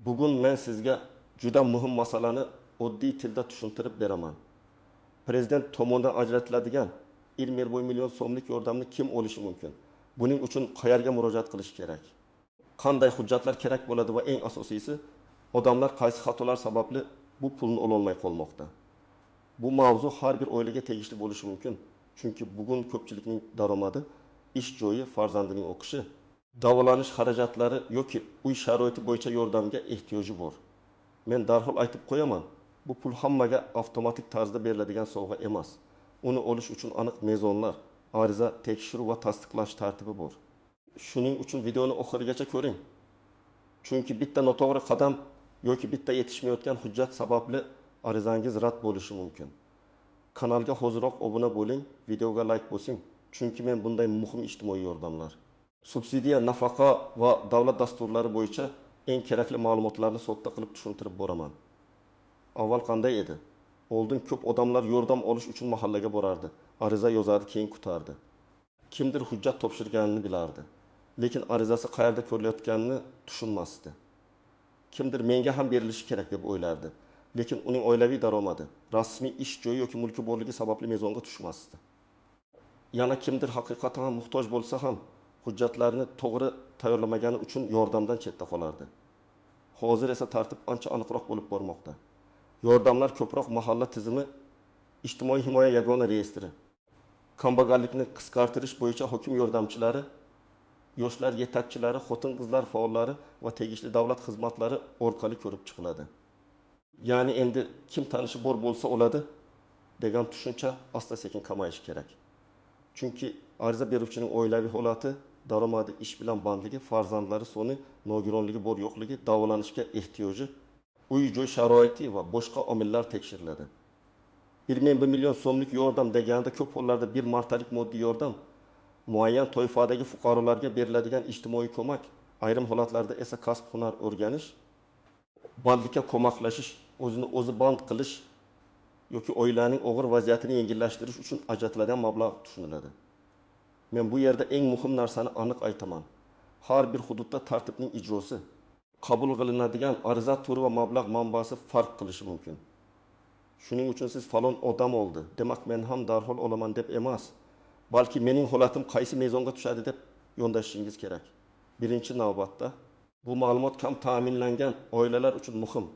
Bugun men sizga juda muhim masalani oddiy tilda tushuntirib beraman. Prezident tomonidan ajratiladigan 20 million so'mlik yordamni kim olishi mumkin? Buning uchun qayerga murojaat qilish kerak? Qanday hujjatlar kerak bo'ladi va eng asosiysi, odamlar qaysi xatolar sababli bu pulni ola olmay qolmoqda? Bu mavzu har bir oilaga tegishli bo'lishi mumkin. Chunki bugun ko'pchilikning daromadi ish joyi, farzandining o'qishi, davolanish xarajatlari yoki uy sharoiti bo'yicha yordamga ehtiyoji bor. Men darhol aytib qo'yaman, bu pul hammaga avtomatik tarzda beriladigan sovg'a emas. Uni olish uchun aniq mezonlar, ariza, tekshiruv va tasdiqlash tartibi bor. Shuning uchun videoni oxirigacha ko'ring. Chunki bitta noto'g'ri qadam yoki bitta yetishmayotgan hujjat sababli arizangiz rad bo'lishi mumkin. Kanalga hoziroq obuna bo'ling, videoga like bosing. Chunki men bunday muhim ijtimoiy yordamlar, subsidiya, nafaqa va davlat dasturlari bo'yicha eng kerakli ma'lumotlarni sodda qilib tushuntirib boraman. Avval qanday edi? Oldin ko'p odamlar yordam olish uchun mahallaga borardi, ariza yozardi, keyin kutardi. Kimdir hujjat topshirganini bilardi, lekin arizasi qayerda ko'rilayotganini tushunmasdi. Kimdir menga ham berilishi kerak deb o'ylardi, lekin uning oilaviy daromadi, rasmiy ish joyi yoki mulki borligi sababli mezonga tushmasdi. Yana kimdir haqiqatan ham muhtoj bo'lsa ham hujjatlarni to'g'ri tayyorlamagani uchun yordamdan chetda qolardi. Hozir esa tartib ancha aniqroq bo'lib bormoqda. Yordamlar ko'proq mahalla tizimi, ijtimoiy himoya yagona reyestri, kambag'allikni qisqartirish bo'yicha hokim yordamchilari, yoshlar yetakchilari, xotin-qizlar faollari va tegishli davlat xizmatlari orqali ko'rib chiqiladi. Ya'ni endi kim tanishi bor bo'lsa oladi degan tushuncha asta-sekin kamayishi kerak. Chunki ariza beruvchining oilaviy holati, daromadi, ish bilan bandligi, farzandlari soni, nogironligi bor yo'qligi, davolanishga ehtiyoji, uy-joy sharoiti va boshqa omillar tekshiriladi. 21 million so'mlik yordam deganda ko'p hollarda bir martalik moddiy yordam, muayyan toifadagi fuqarolarga beriladigan ijtimoiy ko'mak, ayrim holatlarda esa kasb-hunar o'rganish, bandlikka ko'maklashish, o'zini o'zi band qilish yoki oilaning og'ir vaziyatini yengillashtirish uchun ajratiladigan mablag' tushuniladi. Men bu yerda eng muhim narsani aniq aytaman. Har bir hududda tartibning ijrosi, qabul qilinadigan ariza turi va mablag' manbasi farq qilishi mumkin. Shuning uchun siz falon odam oldi, demak men ham darhol olaman deb emas, balki mening holatim qaysi mezonga tushadi deb yondashishingiz kerak. Birinchi navbatda bu ma'lumot kam ta'minlangan oilalar uchun muhim.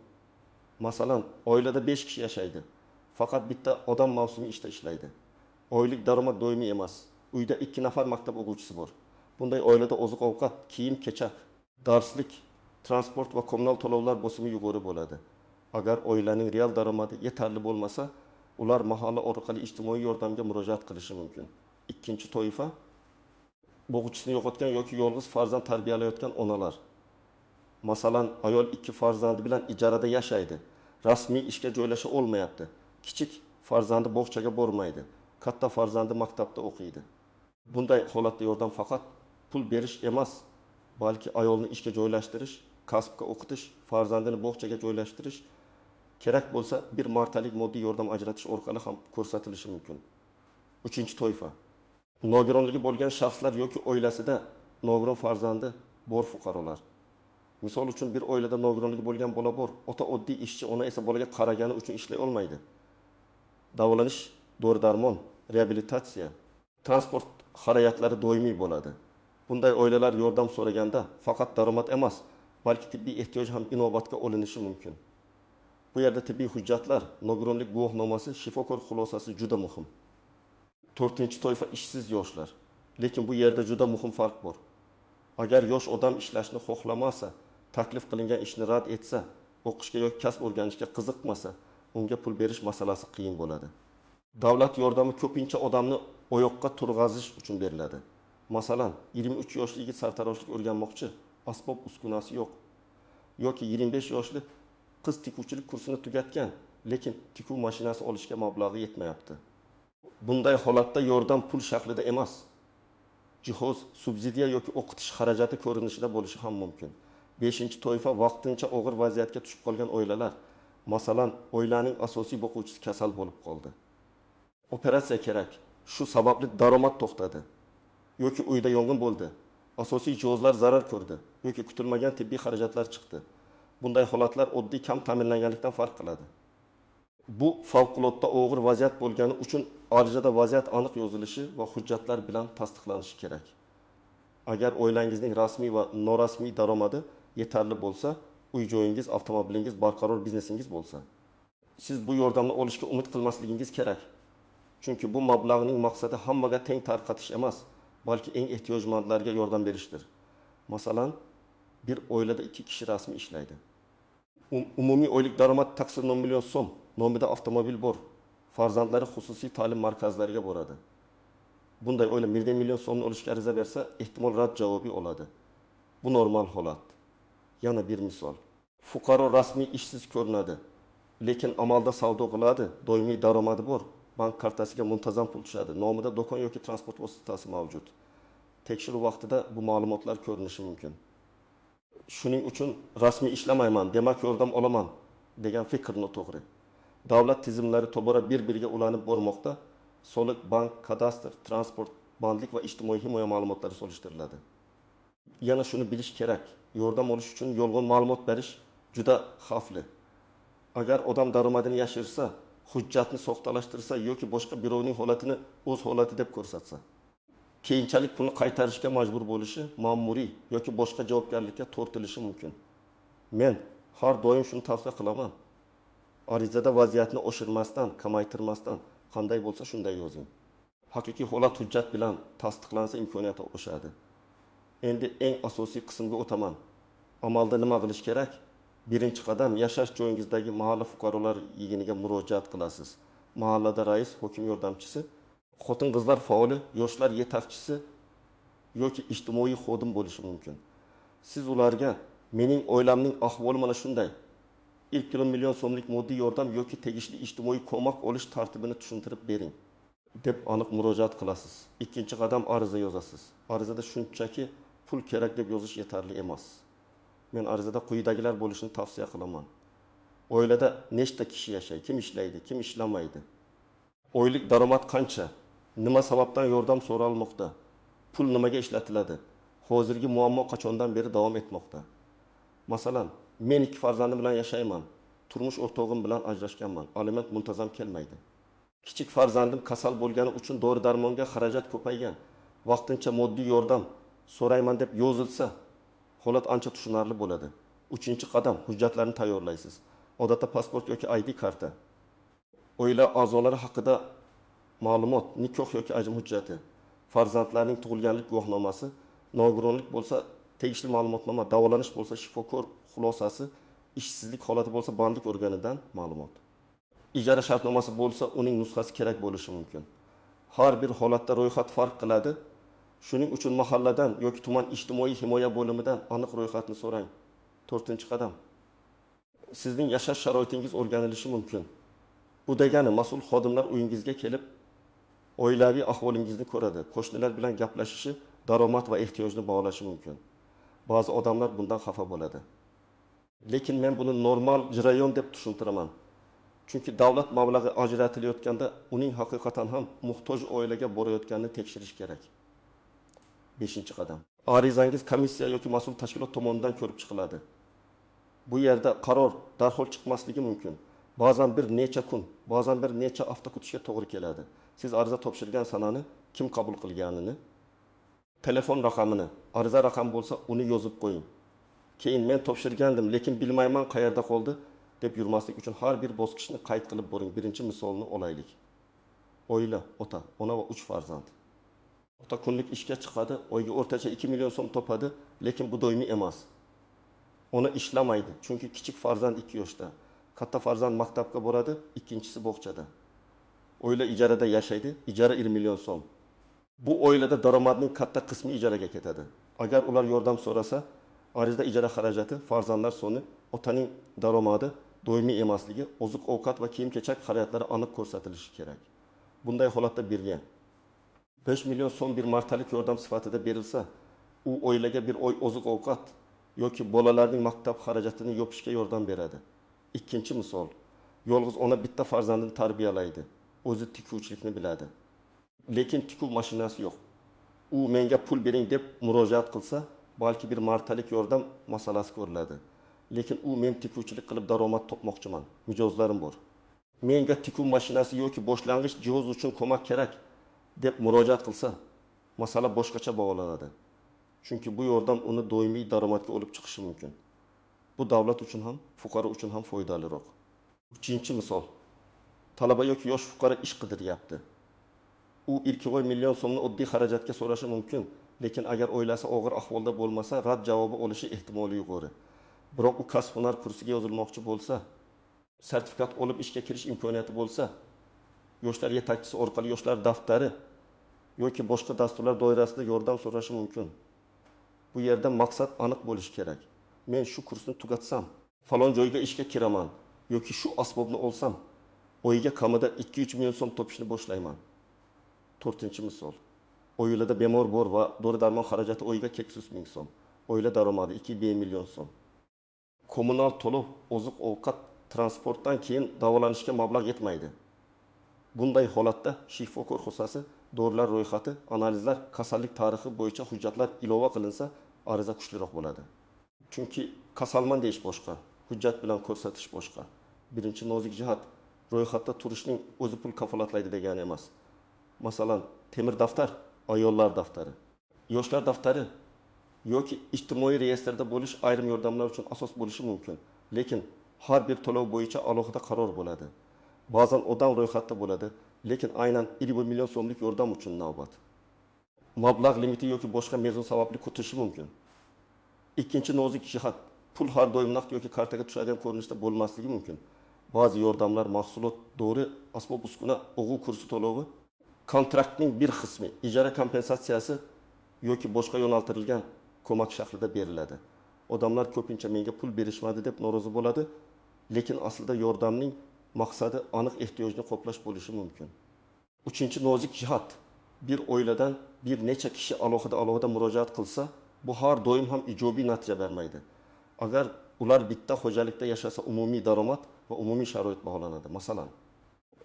Masalan, oilada 5 kishi yashaydi. Faqat bitta odam mavsumiy ishda ishlaydi. Oylik daromad doimiy emas. Uyda 2 nafar maktab o'quvchisi bor. Bunday oilada oziq-ovqat, kiyim-kechak, darslik, transport va kommunal to'lovlar bosimi yuqori bo'ladi. Agar oilaning real daromadi yetarli bo'lmasa, ular mahalla orqali ijtimoiy yordamga murojaat qilishi mumkin. Ikkinchi toifa o'quvchisini yo'qotgan yoki yolg'iz farzand tarbiyalayotgan onalar. Masalan, ayol 2 farzandi bilan ijarada yashaydi. Rasmiy ishga joylasha olmayapti. Kichik farzandi bog'chaga bormaydi. Katta farzandi maktabda o'qiydi. Bunday holatda yordam faqat pul berish emas, balki ayolni ishga joylashtirish, kasbga o'qitish, farzandini bog'chaga joylashtirish, kerak bo'lsa bir martalik moddiy yordam ajratish orqali ham ko'rsatilishi mumkin. Uchinchi toifa nogironligi bo'lgan shaxslar yoki oilasida nogiron farzandi bor fuqarolar. Misol uchun bir oilada nogironligi bo'lgan bola bor, ota oddiy ishchi, ona esa bolaga qaragani uchun ishlay olmaydi. Davolanish, dori-darmon, reabilitatsiya, transport xarajatlari doimiy bo'ladi. Bunday oilalar yordam so'raganda faqat daromad emas, balki tibbiy ehtiyoj ham inobatga olinishi mumkin. Bu yerda tibbiy hujjatlar, nogironlik guvohnomasi, shifokor xulosasi juda muhim. 4-toifa ishsiz yoshlar. Lekin bu yerda juda muhim farq bor. Agar yosh odam ishlashni xohlamasa, taklif qilingan ishni rad etsa, o'qishga yoki kasb o'rganishga qiziqmasa, unga pul berish masalasi qiyin bo'ladi. Davlat yordami ko'pincha odamni oyoqqa turg'azish uchun beriladi. Masalan, 23 yoshli yigit sartaroshlik o'rganmoqchi, asbob uskunasi yo'q. Yoki 25 yoshli qiz tikuvchilik kursini tugatgan, lekin tikuv mashinasi olishga mablag'i yetmayapti. Bunday holatda yordam pul shaklida emas, jihoz, subsidiya yoki o'qitish xarajati ko'rinishida bo'lishi ham mumkin. 5-toifa vaqtincha og'ir vaziyatga tushib qolgan oilalar. Masalan, oilaning asosiy boquvchisi kasal bo'lib qoldi. Operatsiya kerak. Shu sababli daromad to'xtadi. Yoki uyda yong'in bo'ldi. Asosiy jihozlar zarar ko'rdi yoki kutilmagan tibbiy xarajatlar chiqdi. Bunday holatlar oddiy kam ta'minlanganlikdan farq qiladi. Bu favqulodda og'ir vaziyat bo'lgani uchun arizada vaziyat aniq yozilishi va hujjatlar bilan tasdiqlanishi kerak. Agar oilangizning rasmiy va norasmiy daromadi yetarli bo'lsa, uy joyingiz, avtomobilingiz, barqaror biznesingiz bo'lsa, siz bu yordamni olishga umid qilmasligingiz kerak. Chunki bu mablag'ning maqsadi hammaga teng tarqatish emas, balki eng ehtiyojmandlarga yordam berishdir. Masalan, bir oilada 2 kishi rasmiy ishlaydi. Umumiy oylik daromad taksir 10 million so'm, nomida avtomobil bor. Farzandlari xususiy ta'lim markazlariga boradi. Bunday oila 1 million so'mni olishga ariza bersa, ehtimol rad javobi oladi. Bu normal holat. Yana bir misol. Fuqaro rasmiy ishsiz ko'rinadi, lekin amalda savdo qiladi, doimiy daromadi bor. Bank kartasiga muntazam pul tushadi. Nomida do'kon yoki transport vositasi mavjud. Tekshiruv vaqtida bu ma'lumotlar ko'rinishi mumkin. Shuning uchun rasmiy ishlamayman, demak yordam olaman degan fikr noto'g'ri. Davlat tizimlari tobora bir-biriga ulanib bormoqda. Soliq, bank, kadastr, transport, bandlik va ijtimoiy himoya ma'lumotlari solishtiriladi. Yana shuni bilish kerak. Yordam olish uchun yolg'on ma'lumot berish juda xavfli. Agar odam daromadini yashirsa, hujjatni soxtalashtirsa yoki boshqa birovning holatini o'z holati deb ko'rsatsa, keyinchalik pulni qaytarishga majbur bo'lishi, ma'muriy yoki boshqa javobgarlikka tortilishi mumkin. Men har doim shuni tavsiya qilaman. Arizada vaziyatni oshirmasdan, kamaytirmasdan qanday bo'lsa shunday yozing. Haqiqiy holat hujjat bilan tasdiqlansa imkoniyati oshadi. Endi eng asosiy qismga o'taman. Amalda nima qilish kerak? Birinchi qadam, yashash joyingizdagi mahalla fuqarolar yig'iniga murojaat qilasiz. Mahallada rais, hokim yordamchisi, xotin-qizlar faoli, yoshlar yetakchisi yoki ijtimoiy xodim bo'lishi mumkin. Siz ularga mening oilamning ahvoli mana shunday. İlk 1 million so'mlik moddiy yordam yoki tegishli ijtimoiy ko'mak olish tartibini tushuntirib bering deb aniq murojaat qilasiz. Ikkinchi qadam, ariza yozasiz. Arizada shunchaki pul kerak deb yozish yetarli emas. Men arizada quyidagilar bo'lishini tavsiya qilaman. Oilada nechta kishi yashaydi, kim ishlaydi, kim ishlamaydi? Oylik daromad qancha? Nima sababdan yordam so'ralmoqda? Pul nimaga ishlatiladi? Hozirgi muammo qachondan beri davom etmoqda? Masalan, men 2 farzandim bilan yashayman. Turmush o'rtog'im bilan ajrashganman. Aliment muntazam kelmaydi. Kichik farzandim kasal bo'lgani uchun dori-darmonga xarajat ko'paygan. Vaqtincha moddiy yordam so'rayman deb yozilsa, holat ancha tushunarli bo'ladi. 3-qadam, hujjatlarni tayyorlaysiz. Odatda pasport yoki ID karta. Oila a'zolari haqida ma'lumot, nikoh yoki ajrim hujjati, farzandlarning tug'ilganlik guvohnomasi, nogironlik bo'lsa tegishli ma'lumotnoma, davolanish bo'lsa shifokor xulosasi, ishsizlik holati bo'lsa bandlik organidan ma'lumot. Ijara shartnomasi bo'lsa uning nusxasi kerak bo'lishi mumkin. Har bir holatda ro'yxat farq qiladi. Shuning uchun mahalladan yoki tuman ijtimoiy himoya bo'limidan aniq ro'yxatni so'rang. 4-qadam. Sizning yashash sharoitingiz o'rganilishi mumkin. Bu degani mas'ul xodimlar uyingizga kelib, oilaviy ahvolingizni ko'radi, qo'shnilar bilan gaplashishi, daromad va ehtiyojni bog'lashi mumkin. Ba'zi odamlar bundan xafa bo'ladi. Lekin men buni normal jarayon deb tushuntiraman. Chunki davlat mablag'i ajratilayotganda uning haqiqatan ham muhtoj oilaga borayotganini tekshirish kerak. 5-qadam. Arizangiz komissiya yoki mas'ul tashkilot tomonidan ko'rib chiqiladi. Bu yerda qaror darhol chiqmasligi mumkin. Ba'zan bir necha kun, ba'zan bir necha hafta kutishga to'g'ri keladi. Siz ariza topshirgan sanani, kim qabul qilganini, telefon raqamini, ariza raqam bo'lsa uni yozib qo'ying. Keyin men topshirgandim, lekin bilmayman qayerda qoldi deb yurmaslik uchun har bir bosqichni qayd qilib boring. Birinchi misolni olaylik. Oila, ota, ona va 3 farzand. Ota kunlik ishga chiqadi, oyga o'rtacha 2 million so'm topadi, lekin bu doimiy emas. Ona ishlamaydi, chunki kichik farzand 2 yoshda. Katta farzand maktabga boradi, ikkinchisi bog'chada. Oila ijarada yashaydi, ijara 1 million so'm. Bu oilada daromadning katta qismi ijaraga ketadi. Agar ular yordam so'rasa, arizada ijara xarajati, farzandlar soni, otaning daromadi doimiy emasligi, oziq-ovqat va kiyim-kechak xarajatlari aniq ko'rsatilishi kerak. Bunday holatda birga 5 million so'm bir martalik yordam sifatida berilsa, u oilaga bir oy oziq-ovqat yoki bolalarning maktab xarajatini yopishga yordam beradi. Ikkinchi misol, yolg'iz ona bitta farzandini tarbiyalaydi. O'zi tikuvchilikni biladi. Lekin tikuv mashinasi yo'q. U menga pul bering deb murojaat qilsa, balki bir martalik yordam masalasi ko'riladi. lekin u men tikuvchilik qilib daromad topmoqchiman. Mijozlarim bor. Menga tikuv mashinasi yoki boshlang'ich jihoz uchun ko'mak kerak deb murojaat qilsa, masala boshqacha baholanadi. Chunki bu yordam uni doimiy daromadga olib chiqishi mumkin. Bu davlat uchun ham, fuqaro uchun ham foydaliroq. Uchinchi misol. Talaba yoki yosh fuqaro ish qidiryapti. U 2 million so'mni oddiy xarajatga so'rashi mumkin, lekin agar oilasi og'ir ahvolda bo'lmasa, rad javobi olishi ehtimoli yuqori. Biroq u kasb-hunar kursiga yozilmoqchi bo'lsa, sertifikat olib ishga kirish imkoniyati bo'lsa, yoshlar yetakchisi orqali yoshlar daftari yoki boshqa dasturlar doirasida yordam so'rashi mumkin. Bu yerda maqsad aniq bo'lishi kerak. Men shu kursni tugatsam, falon joyga ishga kiraman yoki shu asbobni olsam, oyiga kamida 2-3 million so'm topishni boshlayman. 4-misol. Oilada bemor bor va dori-darmon xarajati oyiga 200 ming so'm. Oila daromadi 2 million so'm. Kommunal to'lov, oziq-ovqat, transportdan keyin davolanishga mablag' yetmaydi. Bunday holatda shifokor xususasi, dorilar ro'yxati, analizlar, kasallik tarixi bo'yicha hujjatlar ilova qilinsa, ariza kuchliroq bo'ladi. Chunki kasalman deyish boshqa, hujjat bilan ko'rsatish boshqa. Birinchi nozik jihat, ro'yxatda turishning o'zi pul kafolatlaydi degani emas. Masalan, temir daftar, ayollar daftari, yoshlar daftari yoki ijtimoiy reyestrda bo'lish ayrim yordamlar uchun asos bo'lishi mumkin. Lekin har bir to'lov bo'yicha alohida qaror bo'ladi. Ba'zan odam ro'yxatda bo'ladi, lekin aynan 1 million so'mlik yordam uchun navbat. Mablag' limiti yoki boshqa mezon sababli ko'tirishi mumkin. Ikkinchi nozik jihat, pul har doim naqd yoki kartaga tushadigan ko'rinishda bo'lmasligi mumkin. Ba'zi yordamlar mahsulot, dori, asbob-uskuna, o'quv kursi to'lovi, kontraktning bir qismi, ijara kompensatsiyasi yoki boshqa yo'naltirilgan ko'mak shaklida beriladi. Odamlar ko'pincha menga pul berishmadi deb norozi bo'ladi, lekin aslida yordamning maqsadi aniq ehtiyojni qoplash bo'lishi mumkin. Uchinchi nozik jihat, bir oiladan bir necha kishi alohida murojaat qilsa, bu har doim ham ijobiy natija bermaydi. Agar ular bitta xo'jalikda yashasa, umumiy daromad va umumiy sharoit baholanadi. Masalan,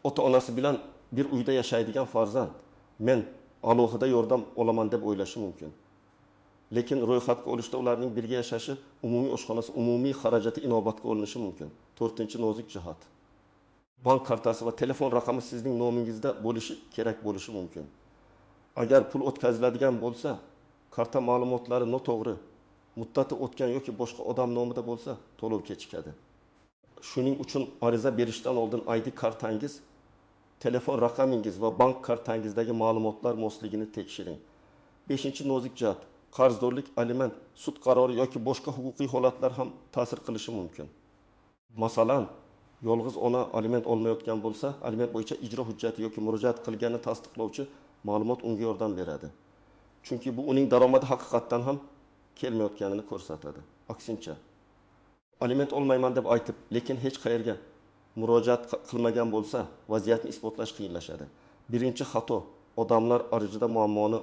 ota-onasi bilan bir uyda yashaydigan farzand, men alohida yordam olaman deb o'ylashi mumkin. Lekin ro'yxatga olishda ularning birga yashashi, umumiy oshxonasi, umumiy xarajati inobatga olinishi mumkin. 4-nozik jihat. Bank kartasi va telefon raqami sizning nomingizda bo'lishi kerak bo'lishi mumkin. Agar pul o'tkaziladigan bo'lsa, karta ma'lumotlari noto'g'ri, muddati o'tgan yoki boshqa odam nomida bo'lsa, to'lov kechikadi. Shuning uchun ariza berishdan oldin ID kartangiz, telefon raqamingiz va bank kartangizdagi ma'lumotlar mosligini tekshiring. 5-nozik jihat, qarzdorlik, aliment, sud qarori yoki boshqa huquqiy holatlar ham ta'sir qilishi mumkin. Masalan, yolg'iz ona aliment olmayotgan bo'lsa, aliment bo'yicha ijro hujjati yoki murojaat qilganini tasdiqlovchi ma'lumot unga yordam beradi. Chunki bu uning daromadi haqiqatdan ham kelmayotganini ko'rsatadi. Aksincha, aliment olmayman deb aytib, lekin hech qayerga murojaat qilmagan bo'lsa, vaziyatni isbotlash qiyinlashadi. Birinchi xato, odamlar arizada muammoni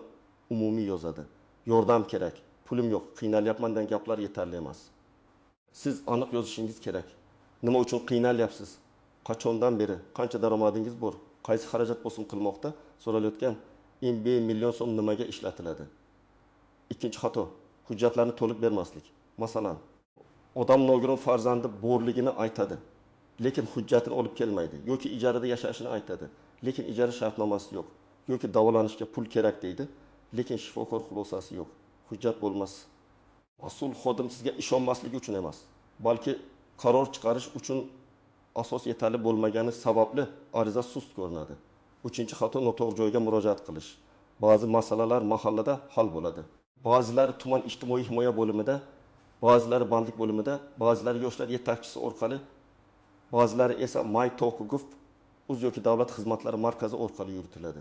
umumiy yozadi. Yordam kerak, pulim yo'q, qiynalyapman degan gaplar yetarli emas. Siz aniq yozishingiz kerak. Nima uchun qiynalyapsiz? Qachondan beri, qancha daromadingiz bor? Qaysi xarajat bosim qilmoqda? So'ralayotgan 1 million so'm nimaga ishlatiladi? Ikkinchi xato, hujjatlarni to'liq bermaslik. Masalan, odam nogiron farzandi borligini aytadi, lekin hujjatini olib kelmaydi, yoki ijarada yashashini aytadi, lekin ijara shartnomasi yo'q, yoki davolanishga pul kerak deydi, lekin shifokor xulosasi yo'q. Hujjat bo'lmas. Mas'ul xodim sizga ishonmasligi uchun emas, balki qaror chiqarish uchun asos yetarli bo'lmagani sababli ariza sust ko'rinadi. 3-xato, noto'g'ri joyga murojaat qilish. Ba'zi masalalar mahallada hal bo'ladi. Ba'zilari tuman ijtimoiy himoya bo'limida, ba'zilari bandlik bo'limida, ba'zilari yoshlar yetakchisi orqali, ba'zilari esa MyTalk.gov o'z yoki davlat xizmatlari markazi orqali yuritiladi.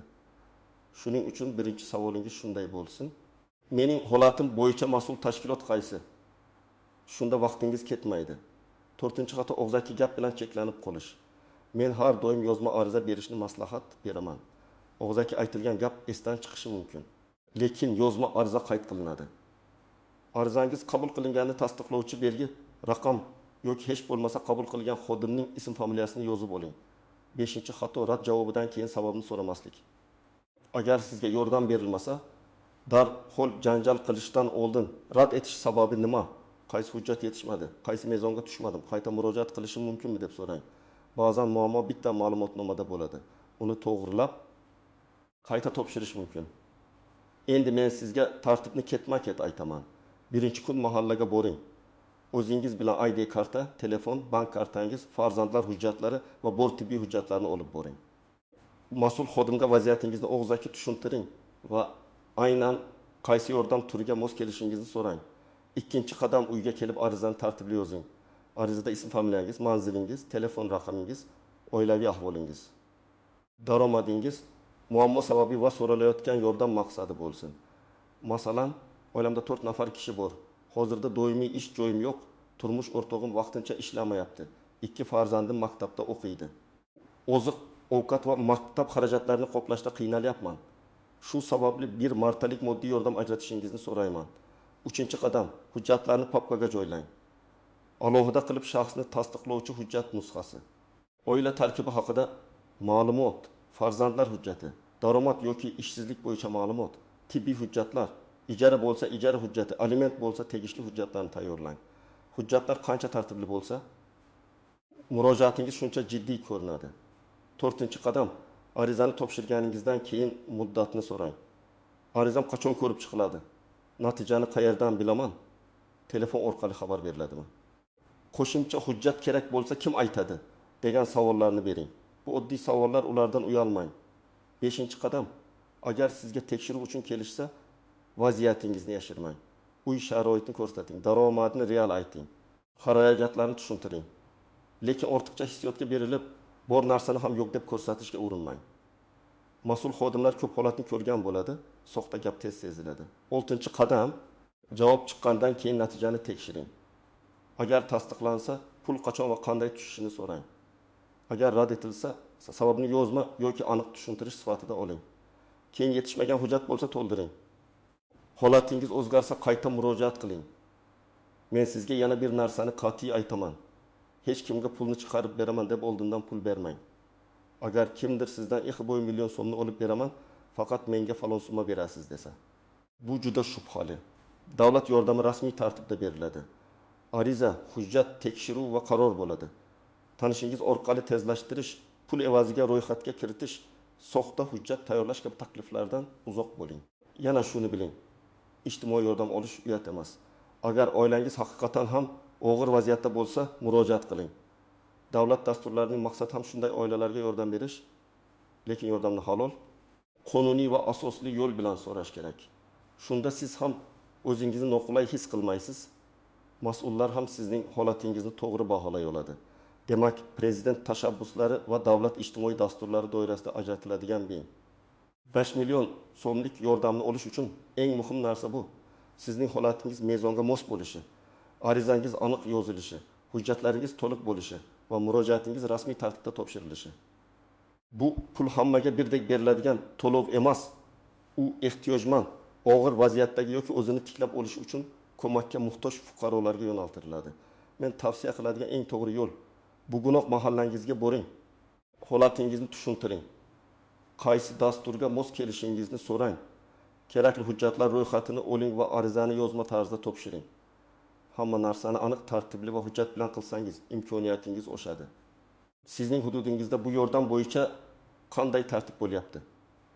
Shuning uchun birinchi savolingiz shunday bo'lsin. Mening holatim bo'yicha mas'ul tashkilot qaysi? Shunda vaqtingiz ketmaydi. 4-xato, og'zaki gap bilan cheklanib qolish. Men har doim yozma ariza berishni maslahat beraman. Og'zaki aytilgan gap esdan chiqishi mumkin, lekin yozma ariza qayd qilinadi. Arizangiz qabul qilinganini tasdiqlovchi belgi, raqam yoki hech bo'lmasa qabul qilgan xodimning ism familiyasini yozib oling. 5-xato, rad javobidan keyin sababni so'ramaslik. Agar sizga yordam berilmasa, darhol janjal qilishdan oldin rad etish sababi nima qaysi hujjat yetishmadi, qaysi mezonga tushmadim, qayta murojaat qilishim mumkinmi deb so'rang. Ba'zan muammo bitta ma'lumotnomada bo'ladi. Uni to'g'rilab qayta topshirish mumkin. Endi men sizga tartibni ketma-ket aytaman. Birinchi kun mahallaga boring. O'zingiz bilan ID karta, telefon, bank kartangiz, farzandlar hujjatlari va bor tibbiy hujjatlarni olib boring. Mas'ul xodimga vaziyatingizni og'zaki tushuntiring va aynan qaysi yordam turiga mos kelishingizni so'rang. Ikkinchi qadam, uyga kelib arizani tartibli yozing. Arizada ism, familiyangiz, manzilingiz, telefon raqamingiz, oilaviy ahvolingiz, daromadingiz, muammo sababi va so'ralayotgan yordam maqsadi bo'lsin. Masalan, oilamda 4 nafar kishi bor. Hozirda doimiy ish joyim yo'q. Turmush o'rtog'im vaqtincha ishlamayapti. 2 farzandim maktabda o'qiydi. Oziq, ovqat va maktab xarajatlarini qoplashda qiynalyapman. Shu sababli bir martalik moddiy yordam ajratishingizni so'rayman. 3-qadam, hujjatlarni papkaga joylang. Alohida qilib shaxsni tasdiqlovchi hujjat nusxasi. Oila tarkibi haqida ma'lumot, farzandlar hujjati, daromad yoki ishsizlik bo'yicha ma'lumot, tibbiy hujjatlar, ijara bo'lsa ijara hujjati, aliment bo'lsa tegishli hujjatlarni tayyorlang. Hujjatlar qancha tartibli bo'lsa, murojaatingiz shuncha jiddiy ko'rinadi. 4-qadam, arizani topshirganingizdan keyin muddatni so'rang. Arizam qachon ko'rib chiqiladi? Natijani qayerdan bilaman? Telefon orqali xabar beriladimi? Qo'shimcha hujjat kerak bo'lsa kim aytadi degan savollarni bering. Bu oddiy savollar, ulardan uyalmang. 5-qadam, agar sizga tekshiruv uchun kelishsa, vaziyatingizni yashirmang. Uy sharoitini ko'rsating, daromadni real ayting, xarajatlarni tushuntiring. Lekin ortiqcha hissiyotga berilib, bor narsani ham yo'q deb ko'rsatishga urinmang. Mas'ul xodimlar ko'p holatni ko'rgan bo'ladi, soxta gap tez seziladi. 6-qadam, javob chiqqandan keyin natijani tekshiring. Agar tasdiqlansa, pul qachon va qanday tushishini so'rang. Agar rad etilsa, sababni yozma yoki aniq tushuntirish sifatida oling. Keyin yetishmagan hujjat bo'lsa to'ldiring. Holatingiz o'zgarsa qayta murojaat qiling. Men sizga yana bir narsani qat'iy aytaman. Hech kimga pulni chiqarib beraman deb oldindan pul bermang. Agar kimdir sizdan 2 million so'mni olib beraman, faqat menga falon summa berasiz desa, bu juda shubhali. Davlat yordami rasmiy tartibda beriladi. Ariza, hujjat, tekshiruv va qaror bo'ladi. Tanishingiz orqali tezlashtirish, pul evaziga ro'yxatga kiritish, soxta hujjat tayyorlash kabi takliflardan uzoq bo'ling. Yana shuni biling. Ijtimoiy yordam olish uyat emas. Agar oilangiz haqiqatan ham og'ir vaziyatda bo'lsa, murojaat qiling. Davlat dasturlarining maqsadi ham shunday oilalarga yordam berish, lekin yordamni halol, qonuniy va asosli yo'l bilan so'rash kerak. Shunda siz ham o'zingizni noqulay his qilmaysiz. Mas'ullar ham sizning holatingizni to'g'ri baholay oladi. Demak, prezident tashabbuslari va davlat ijtimoiy dasturlari doirasida ajratiladigan 5 million so'mlik yordamni olish uchun eng muhim narsa bu. Sizning holatingiz mezonga mos bo'lishi, arizangiz aniq yozilishi, hujjatlaringiz to'liq bo'lishi va murojaatingiz rasmiy tartibda topshirilishi. Bu pul hammaga birdek beriladigan to'lov emas. U ehtiyojmand, og'ir vaziyatdagi yoki o'zini tiklab olish uchun ko'makka muhtoj fuqarolarga yo'naltiriladi. Men tavsiya qiladigan eng to'g'ri yo'l, bugunoq mahallangizga boring. Holatingizni tushuntiring. Qaysi dasturga mos kelishingizni so'rang. Kerakli hujjatlar ro'yxatini oling va arizani yozma tarzda topshiring. Hamma narsani aniq, tartibli va hujjat bilan qilsangiz, imkoniyatingiz oshadi. Sizning hududingizda bu yordam bo'yicha qanday tartib bo'lyapti?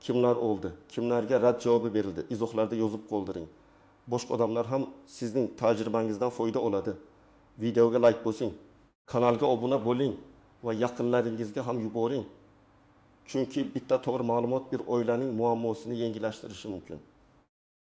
Kimlar oldi? Kimlarga rad javobi berildi? Izohlarda yozib qoldiring. Boshqa odamlar ham sizning tajribangizdan foyda oladi. Videoga like bosing, kanalga obuna bo'ling va yaqinlaringizga ham yuboring. Chunki bitta to'g'ri ma'lumot bir oilaning muammosini yengillashtirishi mumkin.